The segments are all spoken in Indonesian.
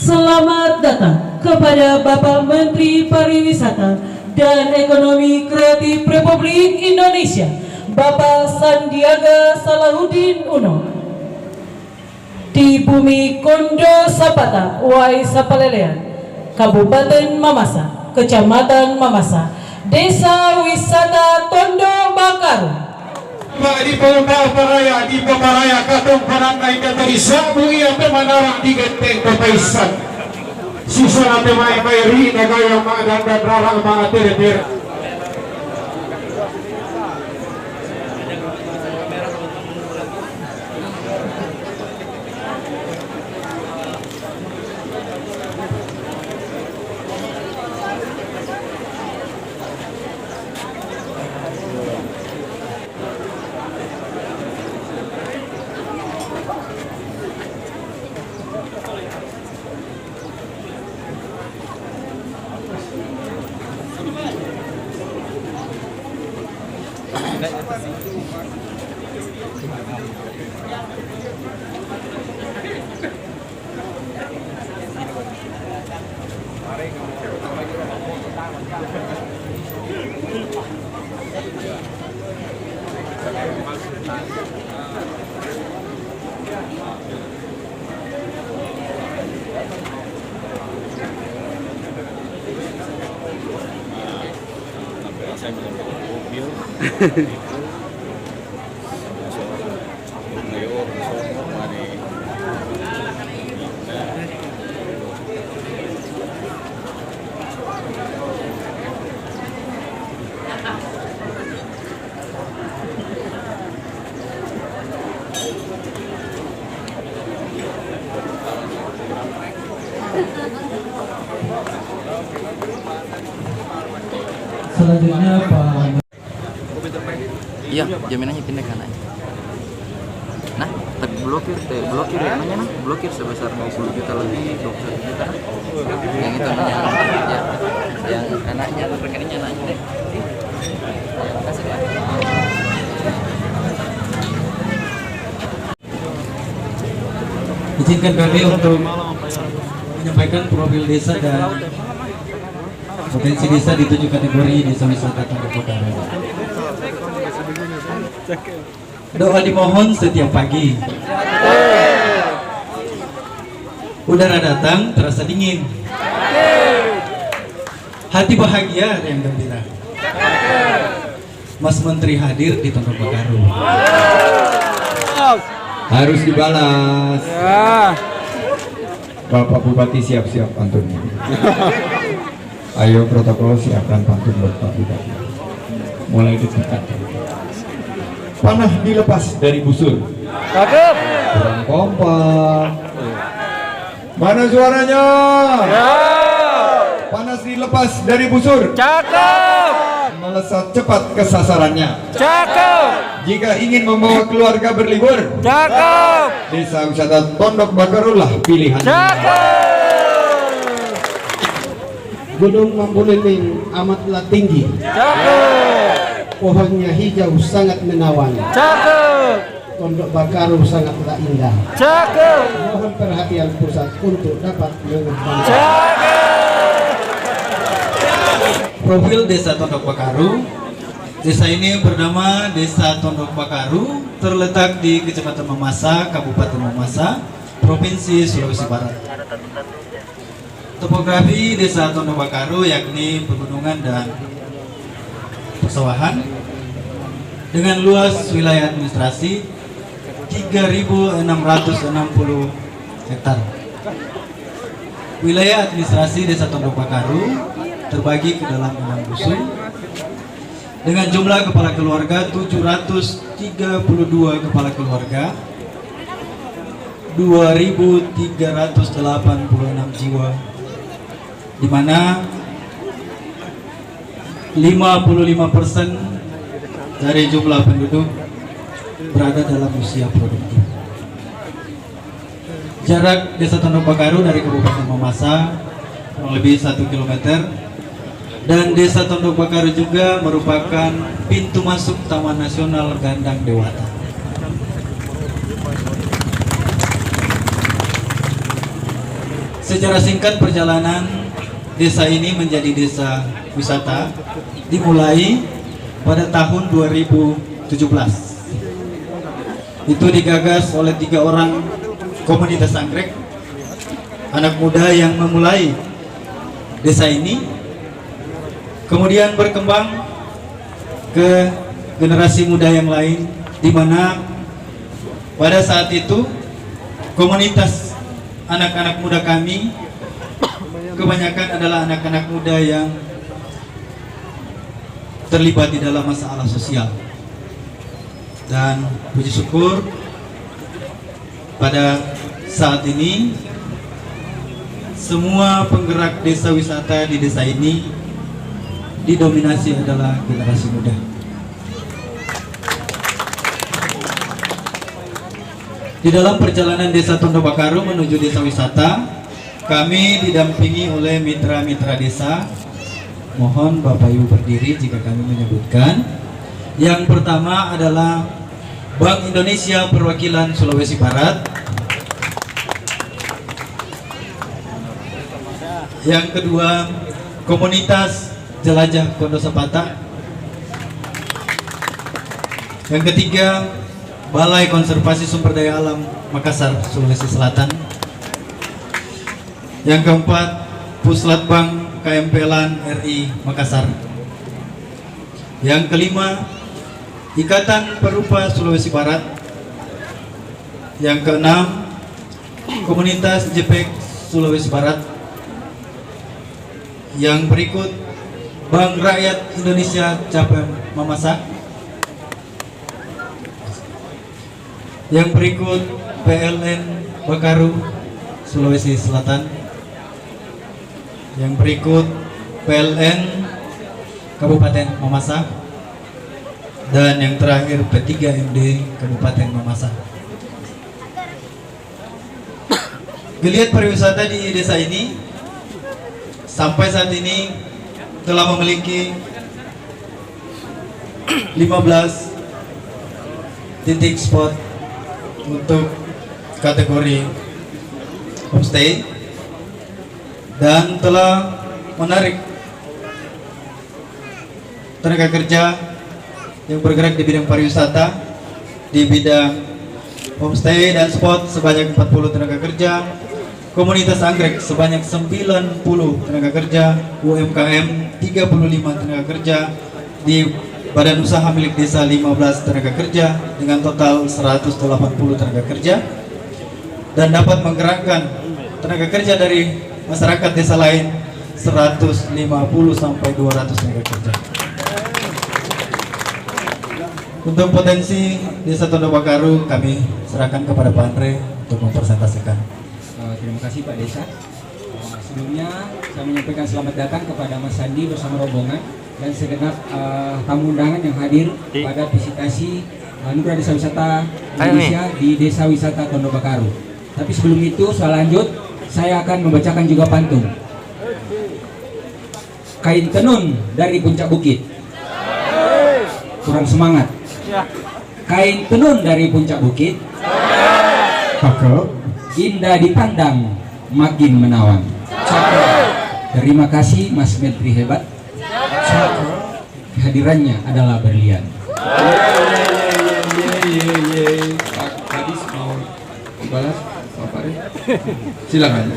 Selamat datang kepada Bapak Menteri Pariwisata dan Ekonomi Kreatif Republik Indonesia, Bapak Sandiaga Salahuddin Uno. Di bumi Kondo Sapata, Wai Sapalelean, Kabupaten Mamasa, Kecamatan Mamasa, Desa Wisata Tondo Bakaru. Di Paraya, di Paparaya, Katong Parangay Katari, Sabu iya Pemanarang di Genteng Kapaisan. Sisa natin may mayri na gaya mga dandadrarang mga tere-tere. Selanjutnya Pak. Iya, jaminannya pindah kanan. Nah, blokir ya namanya, nah, blokir sebesar 20 juta lebih 21 juta. Yang itu namanya ya. Yang anaknya atau rekeningnya anaknya deh. Ya, makasih ya. Izinkan kami untuk menyampaikan profil desa dan potensi desa di 7 kategori desa wisata Tondo Bakaru. Doa dimohon setiap pagi. Udara datang terasa dingin. Hati bahagia yang gembira. Mas Menteri hadir di Tondo Bakaru. Harus dibalas. Bapak Bupati siap-siap pantunnya. Ayo protokol siapkan pantun buat Pak Bupati. Mulai dekat. Panah dilepas dari busur. Cakep. Kurang kompak. Mana suaranya? Ya. Panas dilepas dari busur. Cakep. Melesat cepat ke sasarannya. Cakep. Jika ingin membawa keluarga berlibur, Cakep. desa wisata Tondo Bakaru lah pilihan. Cakep. Gunung Mambuliling amatlah tinggi. Cakep. Pohonnya hijau sangat menawan. Cakep. Tondo Bakaru sangatlah indah. Cakep. Mohon perhatian pusat untuk dapat mengembangkan. Cakep. Profil desa Tondo Bakaru. Desa ini bernama Desa Tondo Bakaru, terletak di Kecamatan Mamasa, Kabupaten Mamasa, Provinsi Sulawesi Barat. Topografi Desa Tondo Bakaru yakni pegunungan dan persawahan dengan luas wilayah administrasi 3.660 hektar. Wilayah administrasi Desa Tondo Bakaru terbagi ke dalam 6 dusun dengan jumlah kepala keluarga 732 kepala keluarga, 2.386 jiwa, di mana 55% dari jumlah penduduk berada dalam usia produktif. Jarak Desa Tondo Bakaru dari Kabupaten Mamasa kurang lebih 1 km, dan Desa Tondo Bakaru juga merupakan pintu masuk Taman Nasional Gandang Dewata. Secara singkat, perjalanan desa ini menjadi desa wisata dimulai pada tahun 2017. Itu digagas oleh 3 orang komunitas anggrek, anak muda yang memulai desa ini, kemudian berkembang ke generasi muda yang lain, di mana pada saat itu komunitas anak-anak muda kami kebanyakan adalah anak-anak muda yang terlibat di dalam masalah sosial. Dan puji syukur pada saat ini semua penggerak desa wisata di desa ini didominasi adalah generasi muda. Di dalam perjalanan desa Tondo Bakaru menuju desa wisata, kami didampingi oleh mitra-mitra desa. Mohon Bapak Ibu berdiri jika kami menyebutkan. Yang pertama adalah Bank Indonesia Perwakilan Sulawesi Barat. Yang kedua, Komunitas Jelajah Kondo Sepata. Yang ketiga, Balai Konservasi Sumber Daya Alam Makassar, Sulawesi Selatan. Yang keempat, Puslatbang KMPLAN RI Makassar. Yang kelima, Ikatan Perupa Sulawesi Barat. Yang keenam, Komunitas JPEG Sulawesi Barat. Yang berikut, Bank Rakyat Indonesia Cabang Mamasa. Yang berikut, PLN Bakaru Sulawesi Selatan. Yang berikut, PLN Kabupaten Mamasa. Dan yang terakhir, P3MD Kabupaten Mamasa. Geliat pariwisata di desa ini sampai saat ini telah memiliki 15 titik spot untuk kategori homestay dan telah menarik tenaga kerja yang bergerak di bidang pariwisata, di bidang homestay dan spot sebanyak 40 tenaga kerja, komunitas anggrek sebanyak 90 tenaga kerja, UMKM 35 tenaga kerja, di badan usaha milik desa 15 tenaga kerja dengan total 180 tenaga kerja, dan dapat menggerakkan tenaga kerja dari masyarakat desa lain 150 sampai 200 tenaga kerja. Untuk potensi desa Tondo Bakaru kami serahkan kepada Pak Andre untuk mempresentasikan. Terima kasih Pak Desa. Sebelumnya saya menyampaikan selamat datang kepada Mas Sandi bersama rombongan dan segenap tamu undangan yang hadir pada visitasi Anugerah Desa Wisata Indonesia di Desa Wisata Tondo Bakaru. Tapi sebelum itu, soal lanjut, saya akan membacakan juga pantun. Kain tenun dari puncak bukit. Kurang semangat. Kain tenun dari puncak bukit. Cakep. Indah dipandang, makin menawan. Terima kasih Mas Menteri hebat. Kehadirannya adalah berlian. Pak Kadis mau balas Pak Farid? Silakan.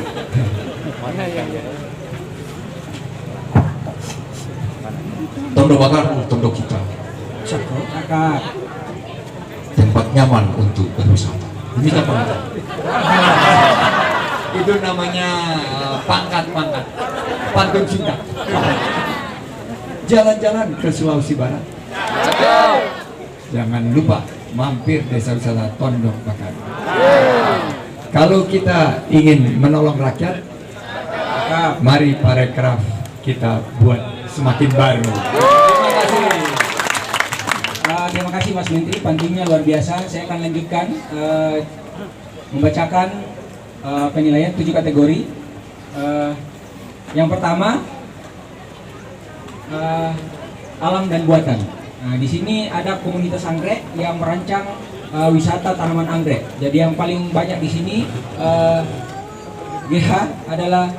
Tondo Bakaru, Tondo kita, Kakak, tempat nyaman untuk berwisata. Ini apa? Itu namanya pangkat-pangkat, pantun cinta. Jalan-jalan ke Sulawesi Barat. Jangan lupa mampir desa wisata Tondo Bakaru. Kalau kita ingin menolong rakyat, mari parekraf kita buat semakin baru. Terima kasih. Terima kasih Mas Menteri, pantunnya luar biasa. Saya akan lanjutkan membacakan penilaian 7 kategori. Yang pertama, alam dan buatan. Nah, di sini ada komunitas anggrek yang merancang wisata tanaman anggrek. Jadi yang paling banyak di sini GH adalah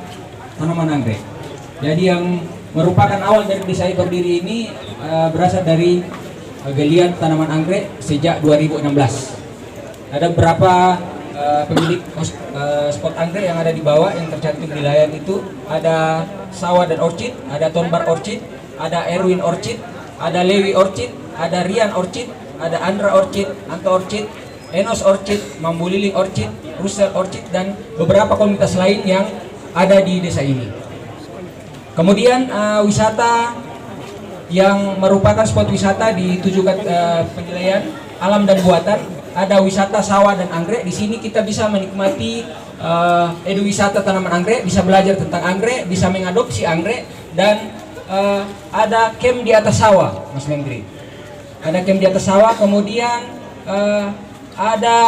tanaman anggrek. Jadi yang merupakan awal dari desa ini berdiri ini berasal dari galian tanaman anggrek sejak 2016. Ada beberapa pemilik spot anggrek yang ada di bawah yang tercantum di layar itu. Ada Sawah dan Orchid, ada Tonbar Orchid, ada Erwin Orchid, ada Lewi Orchid, ada Rian Orchid, ada Andra Orchid, Anto Orchid, Enos Orchid, Mambu Liling Orchid, Russell Orchid, dan beberapa komunitas lain yang ada di desa ini. Kemudian wisata yang merupakan spot wisata di 7 penilaian alam dan buatan. Ada wisata sawah dan anggrek. Di sini kita bisa menikmati eduwisata tanaman anggrek, bisa belajar tentang anggrek, bisa mengadopsi anggrek, dan ada camp di atas sawah, Mas Menteri. Ada camp di atas sawah, kemudian ada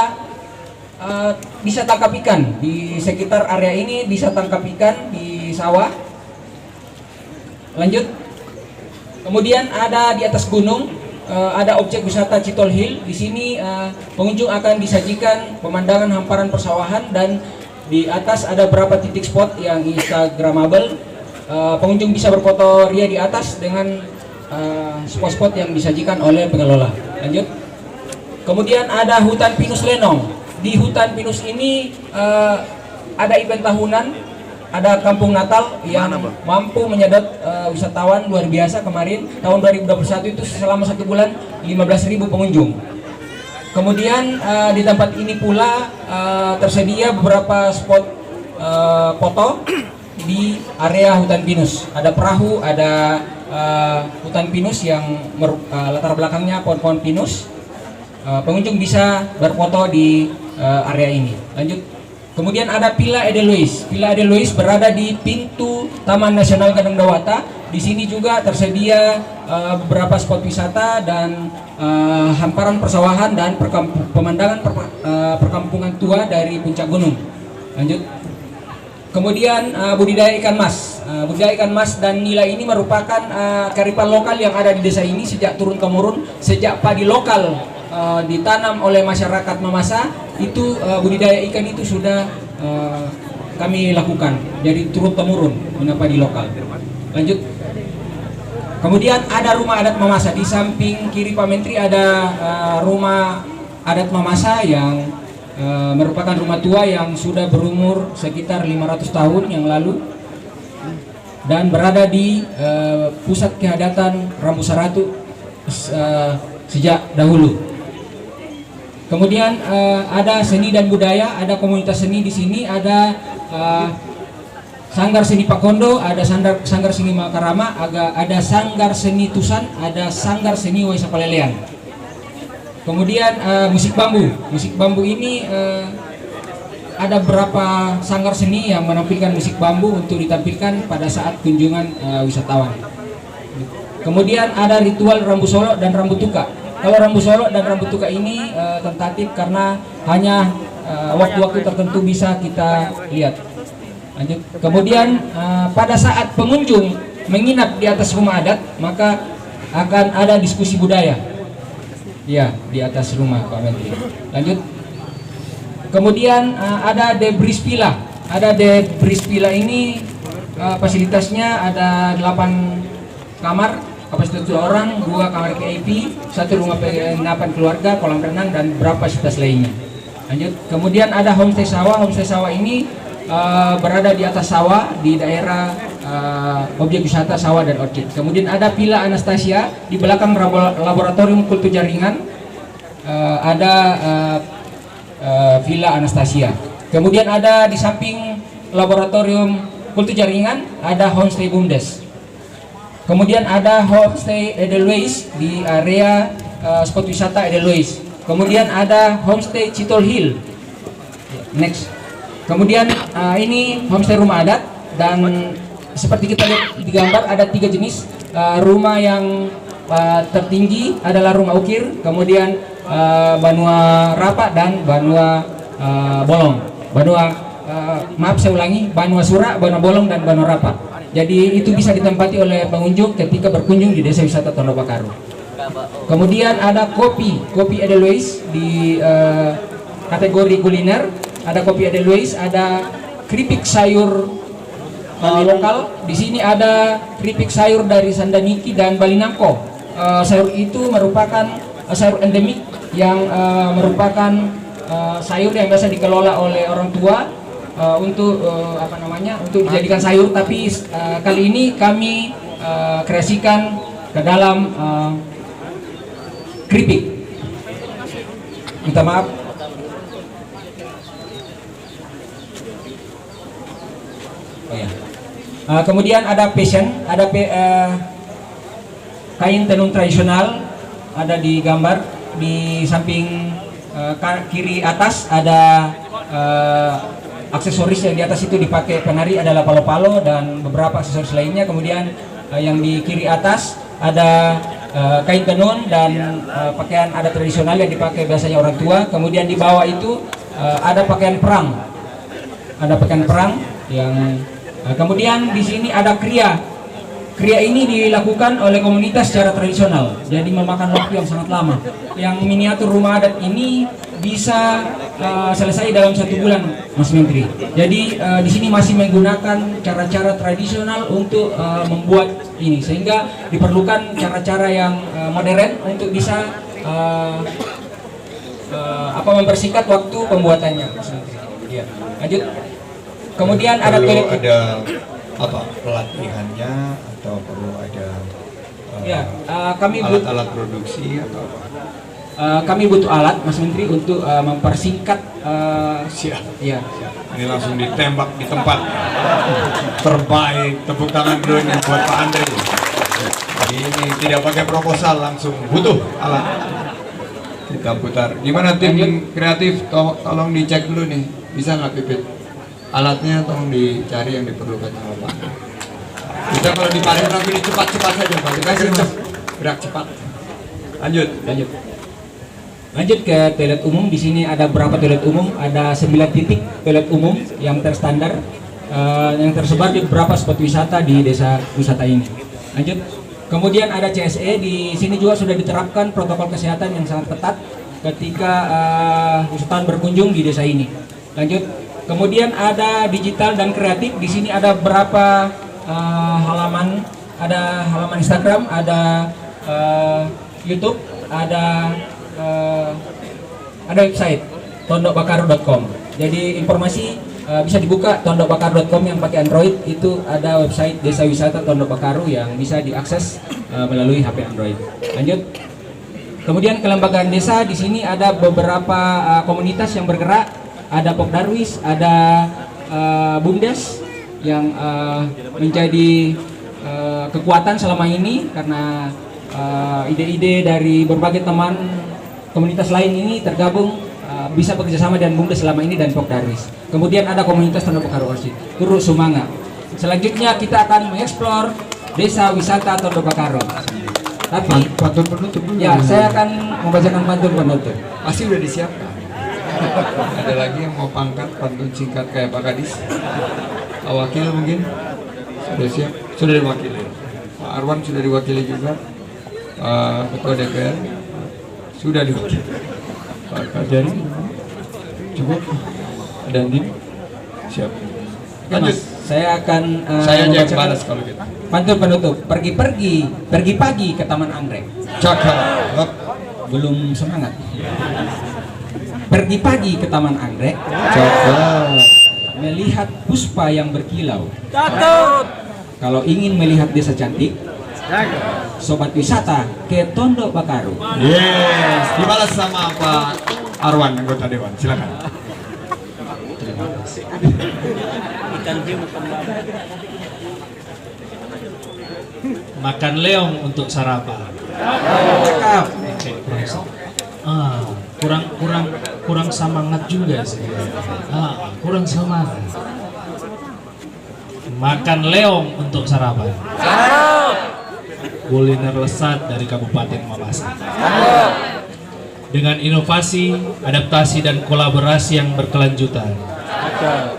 bisa tangkap ikan di sekitar area ini, bisa tangkap ikan di sawah. Lanjut. Kemudian ada di atas gunung, ada objek wisata Citol Hill. Di sini pengunjung akan disajikan pemandangan hamparan persawahan, dan di atas ada beberapa titik spot yang instagramable. Pengunjung bisa berfoto ria di atas dengan spot-spot yang disajikan oleh pengelola. Lanjut. Kemudian ada hutan pinus Lenong. Di hutan pinus ini ada event tahunan, ada kampung Natal yang mampu menyedot wisatawan luar biasa. Kemarin tahun 2021 itu selama 1 bulan 15.000 pengunjung. Kemudian di tempat ini pula tersedia beberapa spot foto di area hutan pinus. Ada perahu, ada hutan pinus yang latar belakangnya pohon-pohon pinus. Pengunjung bisa berfoto di area ini. Lanjut. Kemudian ada Villa Edelweiss. Villa Edelweiss berada di pintu Taman Nasional Gadang Dewata. Di sini juga tersedia beberapa spot wisata dan hamparan persawahan dan pemandangan perkampungan tua dari puncak gunung. Lanjut. Kemudian budidaya ikan mas. Budidaya ikan mas dan nila ini merupakan kearifan lokal yang ada di desa ini sejak turun temurun, sejak padi lokal ditanam oleh masyarakat Mamasa. Itu budidaya ikan itu sudah kami lakukan, jadi turun temurun dengan padi lokal. Lanjut. Kemudian ada rumah adat Mamasa. Di samping kiri Pak Menteri ada rumah adat Mamasa yang merupakan rumah tua yang sudah berumur sekitar 500 tahun yang lalu dan berada di pusat kehadatan Rambusaratu sejak dahulu. Kemudian ada seni dan budaya, ada komunitas seni di sini, ada Sanggar Seni Pakondo, ada Sanggar Seni Makarama, ada Sanggar Seni Tusan, ada Sanggar Seni Waisa Palelean. Kemudian musik bambu. Musik bambu ini ada beberapa sanggar seni yang menampilkan musik bambu untuk ditampilkan pada saat kunjungan wisatawan. Kemudian ada ritual Rambu Solo dan Rambu Tuka. Kalau Rambu Solo dan Rambu Tuka ini tentatif karena hanya waktu-waktu tertentu bisa kita lihat. Lanjut. Kemudian pada saat pengunjung menginap di atas rumah adat, maka akan ada diskusi budaya. Ya, di atas rumah Pak Menteri. Lanjut. Kemudian ada debris villa. Ada debris villa ini fasilitasnya ada 8 kamar, kapasitas 2 orang, 2 kamar VIP, 1 rumah penginapan keluarga, kolam renang, dan beberapa fasilitas lainnya. Lanjut. Kemudian ada homestay sawah. Homestay sawah ini berada di atas sawah di daerah objek wisata Sawah dan Orchid. Kemudian ada Villa Anastasia di belakang laboratorium kultur jaringan, ada Villa Anastasia. Kemudian ada di samping laboratorium kultur jaringan ada homestay Bumdes. Kemudian ada homestay Edelweiss di area spot wisata Edelweiss. Kemudian ada homestay Citol Hill. Next. Kemudian ini homestay rumah adat, dan seperti kita lihat di gambar ada 3 jenis rumah. Yang tertinggi adalah rumah ukir, kemudian Banua Rapa dan Banua Bolong. Maaf saya ulangi, Banua Sura, Banua Bolong, dan Banua Rapa. Jadi itu bisa ditempati oleh pengunjung ketika berkunjung di desa wisata Tondo Bakaru. Kemudian ada kopi Edelweiss di kategori kuliner. Ada kopi Edelweiss, ada keripik sayur lokal. Di sini ada keripik sayur dari Sandaniki dan Balinangko. Sayur itu merupakan sayur endemik yang merupakan sayur yang biasa dikelola oleh orang tua untuk untuk dijadikan sayur, tapi kali ini kami kreasikan ke dalam keripik. Minta maaf. Oh ya. Kemudian ada fashion, ada kain tenun tradisional, ada di gambar di samping kiri atas ada aksesoris yang di atas itu dipakai penari adalah palo-palo dan beberapa aksesoris lainnya. Kemudian yang di kiri atas ada kain tenun dan pakaian adat tradisional yang dipakai biasanya orang tua. Kemudian di bawah itu ada pakaian perang, yang kemudian di sini ada kriya. Kriya ini dilakukan oleh komunitas secara tradisional, jadi memakan waktu yang sangat lama. Yang miniatur rumah adat ini bisa selesai dalam 1 bulan, Mas Menteri. Jadi di sini masih menggunakan cara-cara tradisional untuk membuat ini, sehingga diperlukan cara-cara yang modern untuk bisa mempersingkat waktu pembuatannya, Mas Menteri. Ya, lanjut. Kemudian ada pelatihannya atau perlu ada kami alat-alat produksi atau apa? Kami butuh alat, Mas Menteri, untuk mempersingkat. Siap. Ya. Ini langsung ditembak di tempat. Terbaik, tepuk tangan dulu nih buat Pak Andre. Ini tidak pakai proposal, langsung butuh alat. Kita putar. Gimana tim kreatif? Tolong dicek dulu nih, bisa nggak Pipit? Alatnya tolong dicari yang diperlukan sama Pak. Kita kalau di paragraf ini cepat-cepat saja Pak. Kita gerak cepat. Lanjut ke toilet umum. Di sini ada berapa toilet umum? Ada 9 titik toilet umum yang terstandar, yang tersebar di beberapa spot wisata di desa wisata ini. Lanjut. Kemudian ada CSE. Di sini juga sudah diterapkan protokol kesehatan yang sangat ketat ketika wisatawan berkunjung di desa ini. Lanjut. Kemudian ada digital dan kreatif. Di sini ada berapa halaman? Ada halaman Instagram, ada YouTube, ada website tondokbakaru.com. Jadi informasi bisa dibuka tondokbakaru.com yang pakai Android. Itu ada website Desa Wisata Tondok Bakaru yang bisa diakses melalui HP Android. Lanjut. Kemudian kelembagaan desa. Di sini ada beberapa komunitas yang bergerak. Ada Pop Darwis, ada BUMDes yang menjadi kekuatan selama ini karena ide-ide dari berbagai teman komunitas lain ini tergabung, bisa bekerjasama dengan BUMDes selama ini dan Pop Darwis. Kemudian ada komunitas Tondok Bakaru Orsi, Turut Sumanga. Selanjutnya kita akan mengeksplor desa wisata Tondok Bakaru. Tapi pantun penutup dulu. Ya, saya akan membacakan pantun penutup. Pasti udah disiapkan. Ada lagi yang mau pangkat pantun singkat kayak Pak Kadis? Pak Wakil mungkin? Sudah siap? Sudah diwakili. Pak Arwan sudah diwakili juga. Ketua DPR sudah diwakili. Pak Kajari cukup. Ada Andin? Siap. Lanjut. Saya akan saya aja yang balas kalau gitu. Pantun penutup. Pergi pagi ke Taman Anggrek. Cakep. Belum semangat. Pergi pagi ke Taman Anggrek. Cakep. Melihat puspa yang berkilau. Cakep. Kalau ingin melihat desa cantik, sobat wisata ke Tondok Bakaru. Yes, dibalas sama Pak Arwan, anggota Dewan. Silakan. Makan leong untuk sarapan. Kurang semangat juga sih. Kurang semangat. Makan leong untuk sarapan. Kuliner lezat dari Kabupaten Mamasa. Dengan inovasi, adaptasi dan kolaborasi yang berkelanjutan.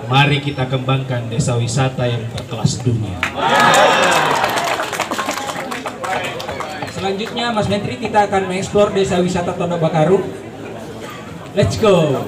Mari kita kembangkan desa wisata yang berkelas dunia. Selanjutnya, Mas Menteri, kita akan mengeksplor desa wisata Tondok Bakaru. Let's go.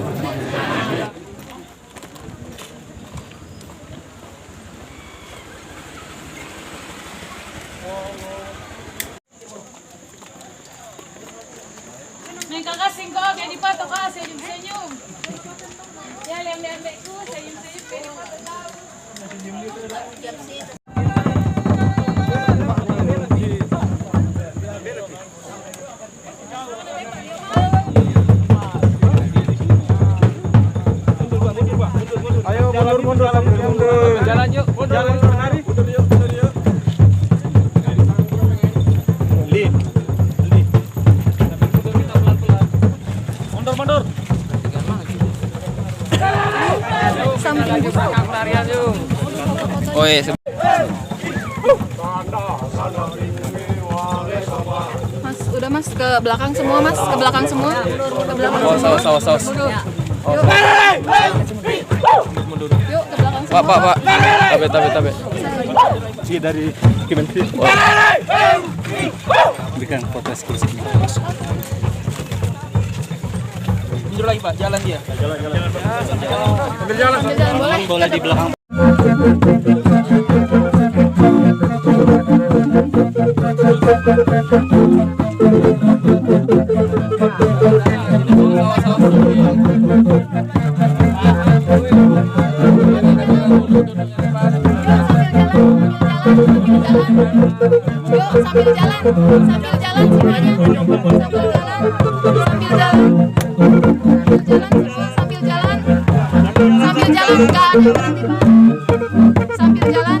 Jalan yuk, jalan menari. Mundur yuk. Mundur. Samping Larian yuk. Oh iya, Mas, udah Mas ke belakang semua Mas, ke belakang semua. Ke belakang semua. saus. Yuk, yuk ke belakang semua. Pak. Tabe. Si dari Kementerian. Berikan protes kursi. Mundur lagi Pak, jalan dia. Jalan. Sambil jalan boleh. Boleh di belakang. Sambil jalan semuanya. Sambil jalan enggak ada berhenti Pak. Sambil jalan.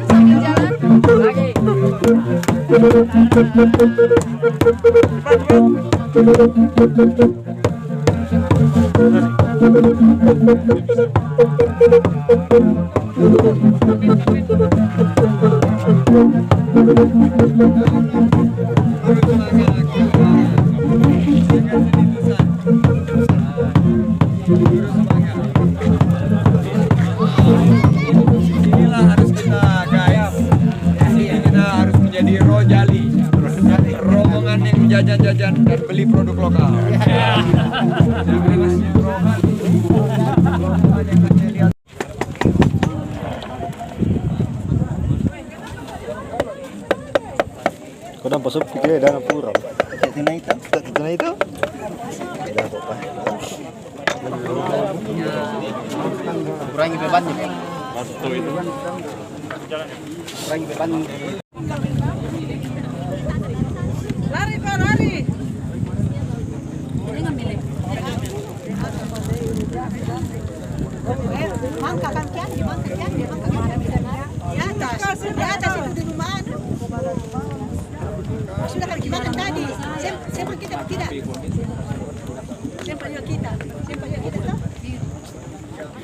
Lagi. Inilah harus kita guys. Kita harus menjadi rojali. Rombongan yang jajan-jajan dan beli produk lokal. Kau pasok kita dan pura. Tina itu. kurangi bebannya. Kurangi beban. Lari Pak, lari. Ini ngambilin. Mangka kan kian, di atas itu di rumah. Sudah kan kita tadi. Siapa kita tidak? Siapa kita toh?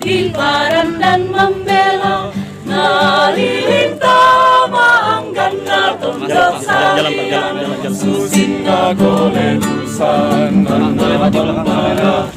Kibaran dan membela Nalilita maanggan naton jalan Susinda gole dusan Nana bambara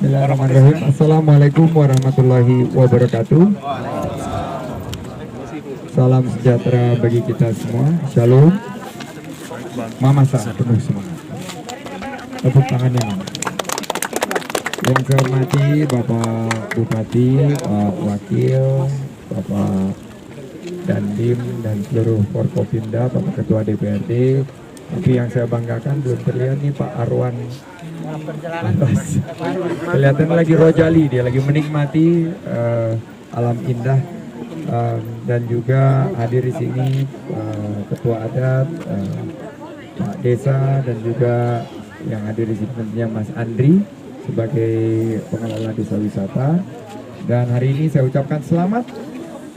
Bismillahirrahmanirrahim. Assalamualaikum warahmatullahi wabarakatuh. Salam sejahtera bagi kita semua. Shalom. Mamasa penuh semangat. Tepuk tangannya. Yang saya hormati Bapak Bupati, Pak Wakil, Bapak Dandim dan seluruh Forkopimda, Bapak Ketua DPRD. Tapi yang saya banggakan belum terlihat nih Pak Arwan. Kelihatan lagi rojali, dia lagi menikmati alam indah dan juga hadir di sini ketua adat, Pak Desa, dan juga yang hadir di sini tentunya Mas Andri sebagai pengelola desa wisata. Dan hari ini saya ucapkan selamat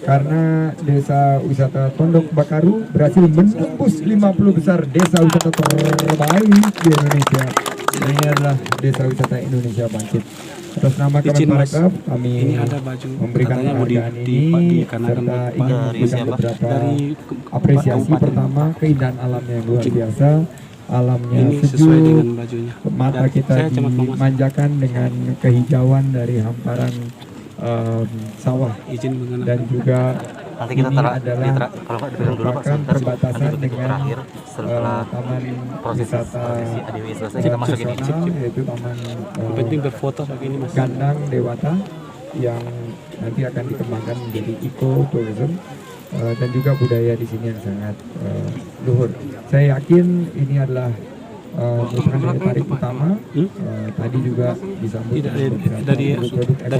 karena desa wisata Tondok Bakaru berhasil menembus 50 besar desa wisata terbaik di Indonesia. Ini adalah desa wisata Indonesia Bangkit. Atas nama Kemenparekraf kami memberikan penghargaan ini serta ingin memberikan beberapa apresiasi. Pertama, keindahan alamnya yang luar biasa, alamnya sejuk, mata kita dimanjakan dengan kehijauan dari hamparan sawah, dan juga ini adalah merupakan perbatasan dengan taman wisata nasional, yaitu taman Gandang Dewata yang nanti akan dikembangkan menjadi eco-tourism, dan juga budaya di sini yang sangat luhur. Saya yakin ini adalah merupakan daya tarik utama. Tadi juga disambut dari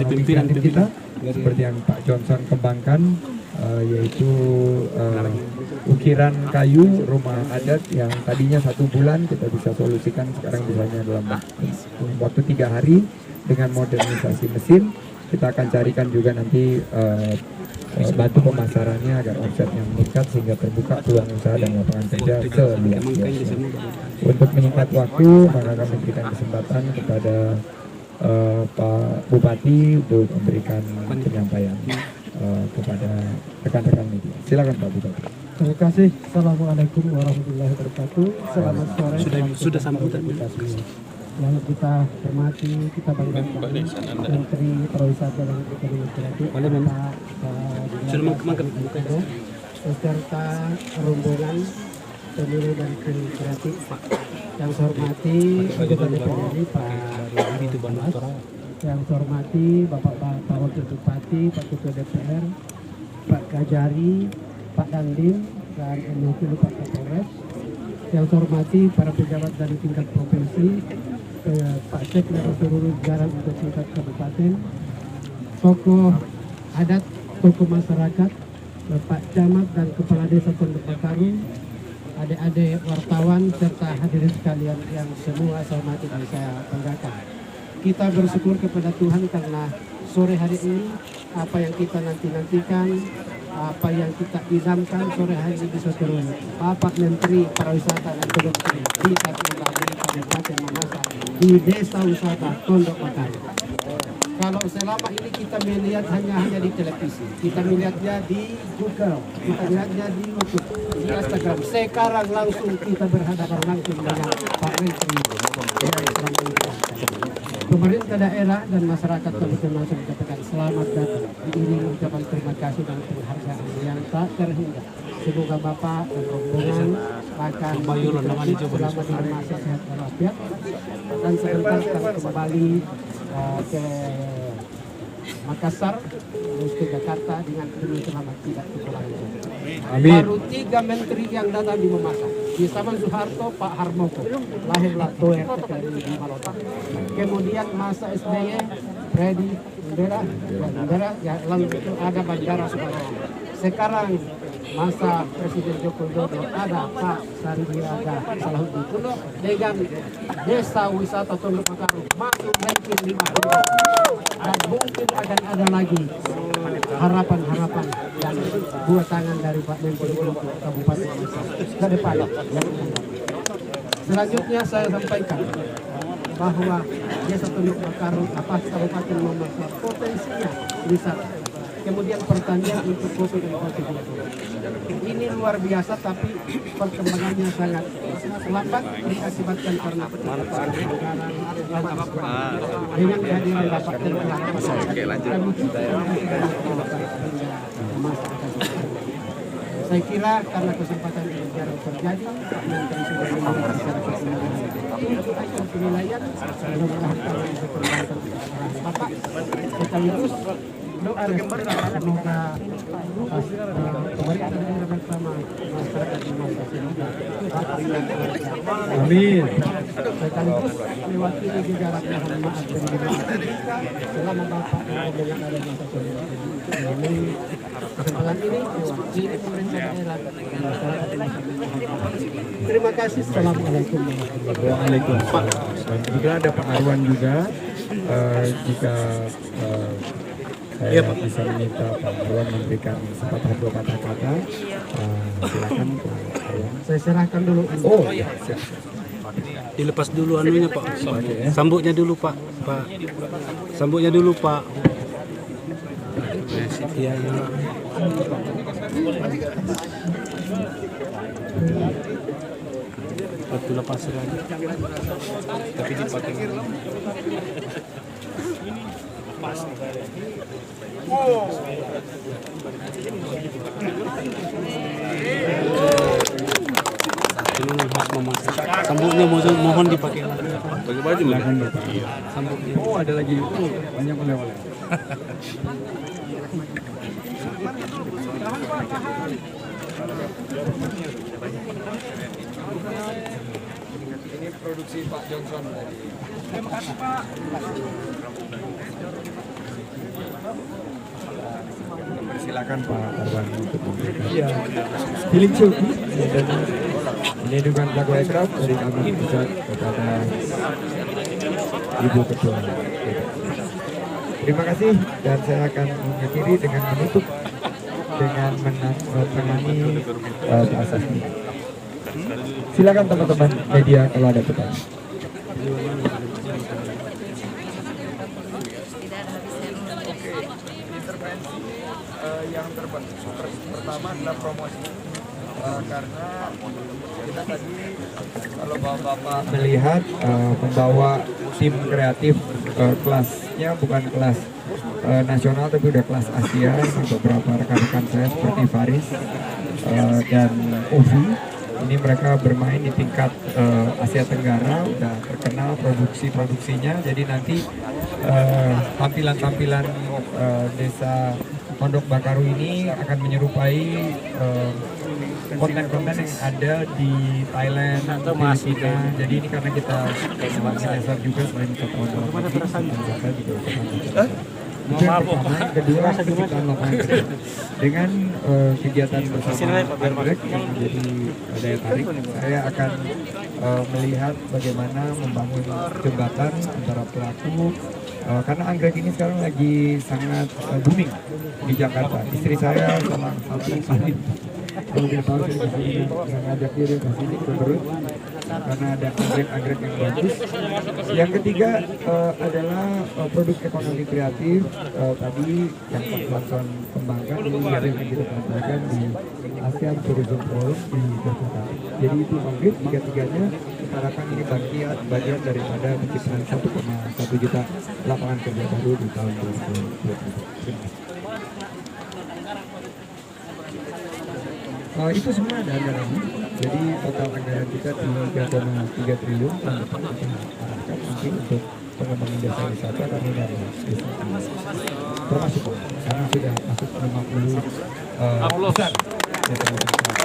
pimpinan kita seperti yang Pak Johnson kembangkan, yaitu ukiran kayu rumah adat yang tadinya 1 bulan kita bisa solusikan sekarang bisanya dalam waktu 3 hari dengan modernisasi mesin. Kita akan carikan juga nanti batu pemasarannya agar omsetnya meningkat sehingga terbuka peluang usaha dan lapangan kerja seluas-luasnya. Untuk menyingkat waktu, maka kami berikan kesempatan kepada Pak Bupati untuk memberikan penyampaian kepada rekan-rekan media. Silakan Pak Bupati. Terima kasih. Assalamualaikum warahmatullahi wabarakatuh. Selamat sore. Sudah sambutan. Yang kita hormati, kita banggakan Menteri Pariwisata dan Ekonomi Kreatif, Pak beserta rombongan pemilu dan ekonomi kreatif. Yang saya hormati anggota DPR Pak Mas, yang saya hormati Bapak Wakil Bupati, Pak Ketua DPR, Pak Kajari, Pak Dandim, dan wakil Pak Kapolres. Yang saya hormati para pejabat dari tingkat provinsi, Pak Cek dan seluruh jajaran untuk tingkat kabupaten, tokoh adat, tokoh masyarakat, Pak Camat dan Kepala Desa Tondok Bakaru, adik-adik wartawan serta hadirin sekalian yang semua saya hormati dan saya banggakan. Kita bersyukur kepada Tuhan karena sore hari ini apa yang kita nantikan, apa yang kita idamkan sore hari ini bisa terwujud. Bapak Menteri Pariwisata dan Ekonomi di Kabupaten Mamasa di Desa Wisata Tondok Bakaru. Kalau selama ini kita melihat hanya di televisi, kita melihatnya di Google, kita melihatnya di YouTube, di Instagram. Sekarang langsung kita berhadapan langsung dengan Pak Menteri. Pemerintah daerah dan masyarakat Kabupaten Mamasa mengucapkan selamat datang. Ini mengucapkan terima kasih dan penghargaan yang tak terhingga. Semoga Bapak dan rombongan akan selama di masa sehat walafiat, dan sebentar kami kembali ke Makassar menuju ke Jakarta dengan penuh selamat tidak kekurangan. Baru 3 menteri yang datang di Mamasa. Di zaman Soeharto, Pak Harmoko, lahirlah Toer di Malota. Kemudian masa SBY, Freddy Bandera, ya, lalu itu ada Bandara Soekarno. Sekarang masa Presiden Joko Widodo ada Pak Sandiaga Salahuddin Uno dengan Desa Wisata Tondok Bakaru masuk ranking 50, dan mungkin akan ada lagi harapan-harapan dan 2 tangan dari Pak Menteri untuk Kabupaten Mamasa ke depan. Selanjutnya saya sampaikan bahwa Desa Tondok Bakaru Kabupaten Mamasa potensinya wisata, kemudian pertanian untuk kopi dan hortikultura. Ini luar biasa, tapi perkembangannya sangat lambat diakibatkan karena dengan kehadiran Bapak saya kira karena kesempatan ini jarang terjadi, Pak Menteri sudah menyampaikan secara keseluruhan penilaian, mudah-mudahan kami bisa kembangkan Bapak sekaligus semoga pemerintah daerah bersama masyarakat di masa semoga Amin. sekaligus mewakili juga mohon maaf selama Bapak yang ada di masa ini kesempatan ini mewakili pemerintah daerah dan masyarakat di masa terima kasih. Assalamualaikum warahmatullahi wabarakatuh. Pak, juga ada pengaruhan juga jika saya bisa meminta Pak Marwan memberikan sepatah dua patah kata. Silakan Pak Marwan. Saya serahkan dulu. Oh ya, siap. Dilepas dulu anunya Pak. Sambutnya dulu Pak. Sambutnya dulu Pak. Iya, iya. Waktu lepas lagi. Tapi dipakai. Lepas. Ini khas memasak. Sambutnya mohon dipakai. Pakai baju kan? Sambutnya. Oh ada lagi banyak oleh-oleh. Ini produksi Pak Johnson tadi. Terima kasih Pak. Silakan Pak Arwan untuk memberikan. Iya. Feeling Cuki dan ini dengan lagu aircraft dari kami bisa kepada Ibu Ketua. Terima kasih dan saya akan mengakhiri dengan menutup dengan menangani prasasti. Silakan teman-teman media kalau ada pertanyaan. Yang pertama adalah promosi karena kita tadi kalau bapak-bapak melihat membawa tim kreatif kelasnya bukan kelas nasional tapi udah kelas Asia. Beberapa rekan-rekan saya seperti Faris dan Ufi ini mereka bermain di tingkat Asia Tenggara, udah terkenal produksinya. Jadi nanti tampilan-tampilan desa Pondok Bakaru ini akan menyerupai konten-konten yang ada di Thailand, Filipina. Jadi ini karena kita menyasar juga selain wisatawan dalam negeri, kita juga wisatawan. Itu yang pertama. Yang kedua, penciptaan lapangan kerja dengan kegiatan bersama Anggrek yang menjadi daya tarik. Saya akan melihat bagaimana membangun jembatan antara pelaku. Karena anggrek ini sekarang lagi sangat booming di Jakarta. Istri saya salah satu ahli. Kalau dia tahu saya di sini dan ngajak dia ke sini terus karena ada anggrek yang bagus. Yang ketiga adalah produk ekonomi kreatif tadi yang Pak Johnson kembangkan ini yang kita tampilkan di ASEAN Tourism Forum di Jakarta. Jadi itu konkret tiga-tiganya kita harapkan ini bagian daripada penciptaan 1,1 juta lapangan kerja baru di tahun 2020. Itu semua ada anggarannya. Jadi total anggaran kita 3,3 triliun yang kita arahkan nanti untuk pengembangan desa wisata kami dari desa termasuk karena sudah masuk 50 besar.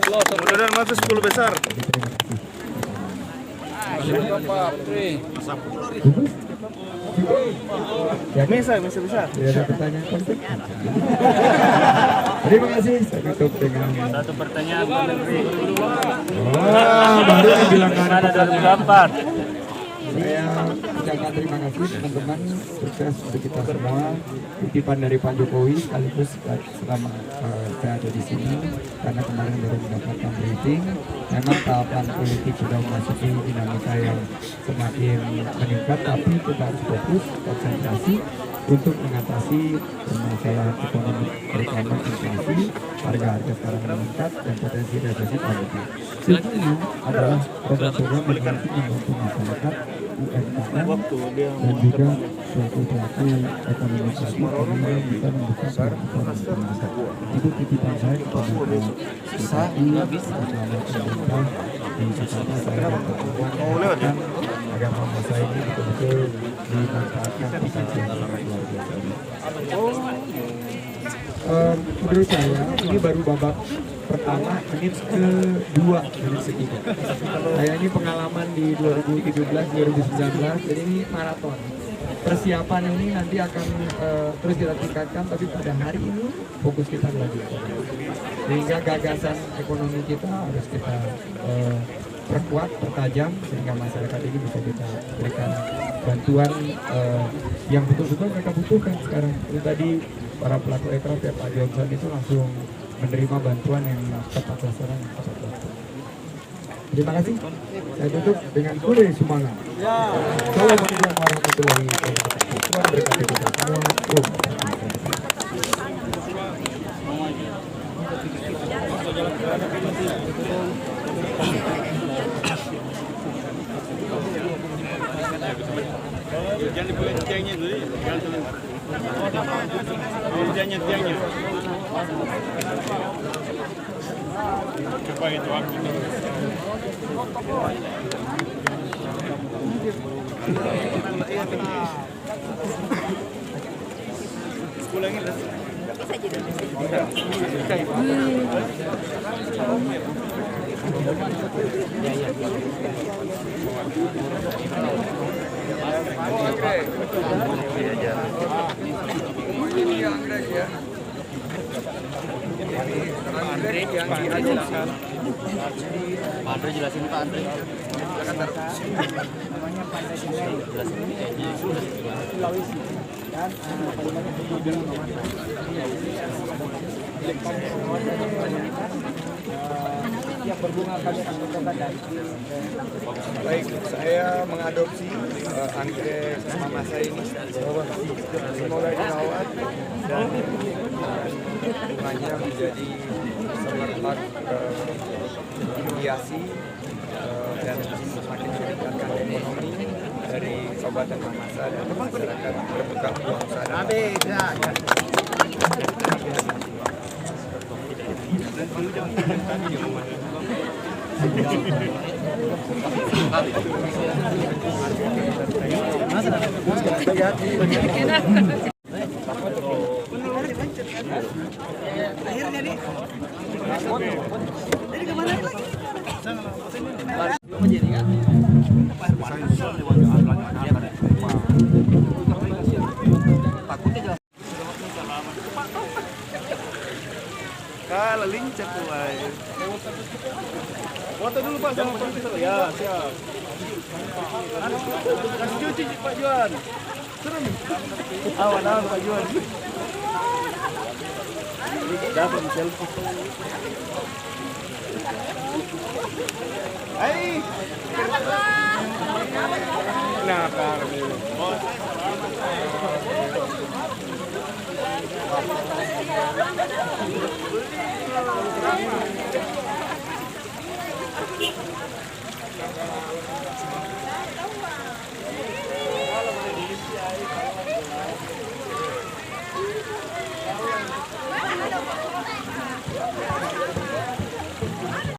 Mudah-mudahan masuk 10 besar. Ya, bisa. Tidak ada pertanyaan penting. Terima kasih. Saya tutup dengan Satu pertanyaan Pak Menteri. baru dibilang Ada 24. Saya ucapkan terima kasih teman-teman, sukses untuk kita semua. Titipan dari Pak Jokowi sekaligus selama saya ada di sini karena kemarin baru mendapatkan briefing. Memang tahapan politik sudah memasuki dinamika yang semakin meningkat, tapi kita harus fokus konsentrasi untuk mengatasi permasalahan ekonomi perikanan, inflasi, harga-harga sekarang meningkat dan potensi resesi tahun depan. Sebenarnya adalah program-program yang nanti membantu masyarakat, UMKM dan juga pelaku-pelaku ekonomi kreatif yang bisa membuka peluang. Itu titipan saya kepada bupati, bersama pemerintah di Jakarta. Saya dan agar masa ini betul-betul dimanfaatkan potensi yang sangat luar biasa. menurut saya ini baru babak pertama, menit kedua, menit ketiga. Saya ini pengalaman di 2017, 2019, jadi ini maraton. Persiapan ini nanti akan terus kita tingkatkan, tapi pada hari ini fokus kita belajar. Sehingga gagasan ekonomi kita harus kita perkuat, pertajam, sehingga masyarakat ini bisa kita berikan bantuan yang betul-betul mereka butuhkan sekarang. Jadi tadi para pelaku ekraf ya Pak Johnson itu langsung menerima bantuan yang tepat sasaran, tepat waktu. Terima kasih. Saya tutup dengan kuliah semangat. Assalamualaikum warahmatullahi wabarakatuh. Tuhan berkati kita semua. Jangan dibuat tiangnya dulu. Tiangnya. Coba itu aku. Ulangin lah. Pak Andre jelasin Pak Andre. Baik, saya mengadopsi anggrek mama saya ini. Semoga dirawat dan bunganya menjadi semerbak hiasi dan semakin meningkatkan ekonomi dari Kabupaten Mamasa dan masyarakat berpegang usaha. Akhirnya nih. Jadi kemana lagi? Kalah lincah tuh, foto dulu Pak sama komputer. Ya, siap. Kasih cuci Pak Juan. Serem. Awan Pak Juan. Dapat selfie. Hai. Nah, Karmi.